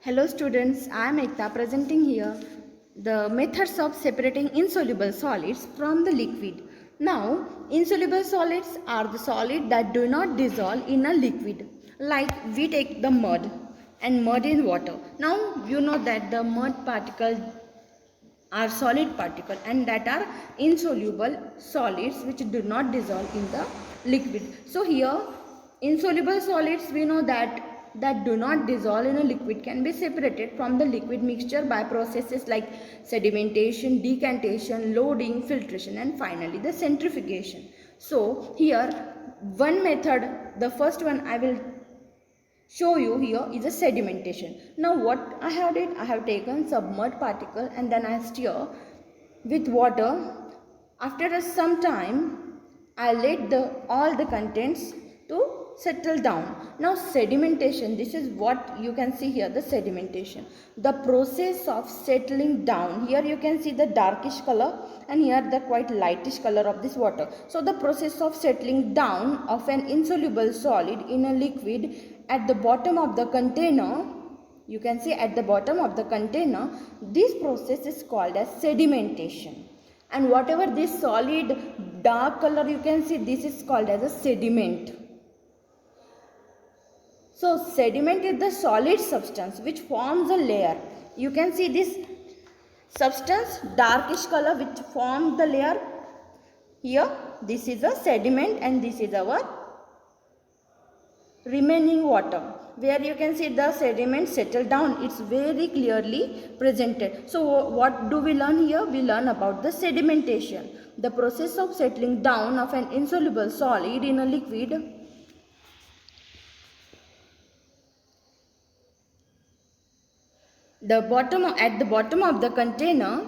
Hello students, I am Ekta presenting here the methods of separating insoluble solids from the liquid. Now, insoluble solids are the solids that do not dissolve in a liquid. Like we take the mud and mud in water. Now, you know that the mud particles are solid particles and that are insoluble solids which do not dissolve in the liquid. So here insoluble solids we know that do not dissolve in a liquid can be separated from the liquid mixture by processes like sedimentation, decantation, loading, filtration and finally the centrifugation. So here one method, the first one I will show you here is a sedimentation. Now what I have did, I have taken some mud particle and then I stir with water. After some time, I let all the contents to settle down. Now sedimentation, this is what you can see here, the sedimentation. The process of settling down. Here you can see the darkish color and here the quite lightish color of this water. So the process of settling down of an insoluble solid in a liquid at the bottom of the container, you can see at the bottom of the container, this process is called as sedimentation. And whatever this solid dark color you can see, this is called as a sediment. So sediment is the solid substance which forms a layer. You can see this substance darkish color which forms the layer. Here this is a sediment and this is our remaining water, where you can see the sediment settle down. It's very clearly presented. So what do we learn here? We learn about the sedimentation, the process of settling down of an insoluble solid in a liquid. At the bottom of the container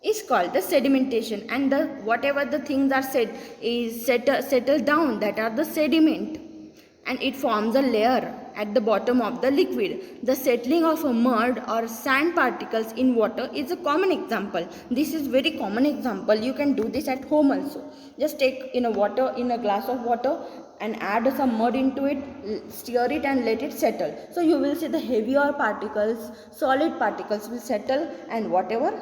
is called the sedimentation, and whatever the things are settled down, that are the sediment, and it forms a layer at the bottom of the liquid. The settling of a mud or sand particles in water is a common example. This is very common example. You can do this at home also. Just take in a glass of water and add some mud into it, stir it and let it settle. So you will see the heavier particles, solid particles will settle, and whatever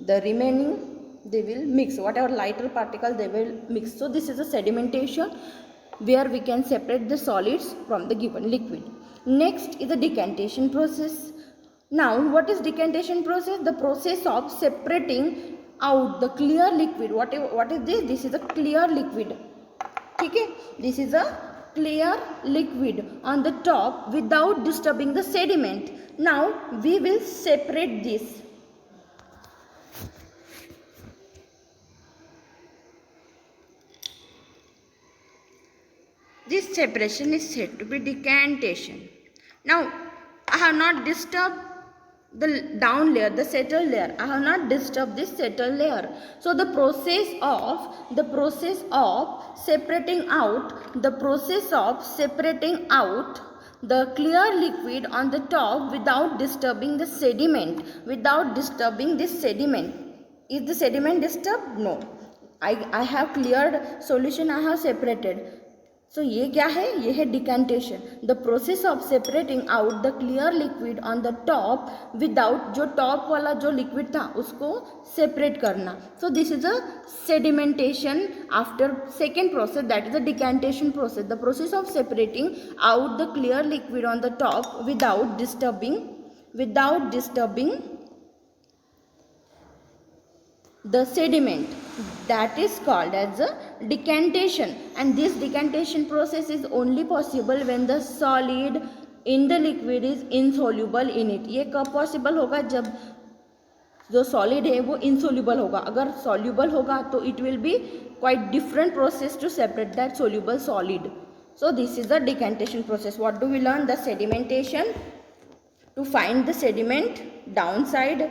the remaining they will mix, whatever lighter particle they will mix. So this is a sedimentation where we can separate the solids from the given liquid. Next is the decantation process. Now what is decantation process? The process of separating out the clear liquid. What is this? This is a clear liquid. Okay? This is a clear liquid on the top without disturbing the sediment. Now we will separate this. This separation is said to be decantation. Now, I have not disturbed the down layer, the settled layer. I have not disturbed this settled layer. So the process of separating out the clear liquid on the top without disturbing the sediment, without disturbing this sediment. Is the sediment disturbed? No. I have cleared solution, I have separated. So ये क्या है? ये है decantation. The process of separating out the clear liquid on the top without जो top वाला जो liquid था उसको separate करना. So this is a sedimentation after second process, that is the decantation process. The process of separating out the clear liquid on the top without disturbing the sediment, that is called as a decantation. And this decantation process is only possible when the solid in the liquid is insoluble in it. ये कब possible होगा? जब जो solid है वो insoluble होगा. अगर soluble होगा तो it will be quite different process to separate that soluble solid. So this is the decantation process. What do we learn? The sedimentation, to find the sediment downside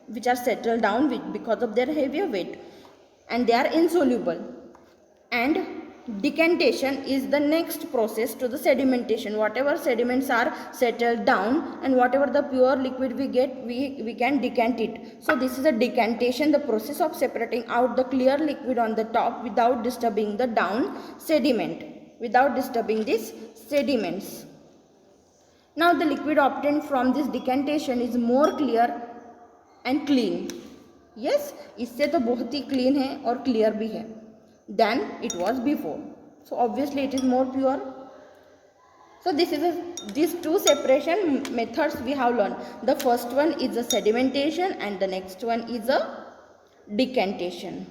which are settled down because of their heavier weight and they are insoluble. And decantation is the next process to the sedimentation. Whatever sediments are settled down and whatever the pure liquid we get, we can decant it. So this is a decantation, the process of separating out the clear liquid on the top without disturbing the down sediment, without disturbing these sediments. Now the liquid obtained from this decantation is more clear and clean. Yes, इससे तो बहुत ही clean है और clear भी है than it was before. So obviously it is more pure. So these two separation methods we have learned. The first one is the sedimentation and the next one is a decantation.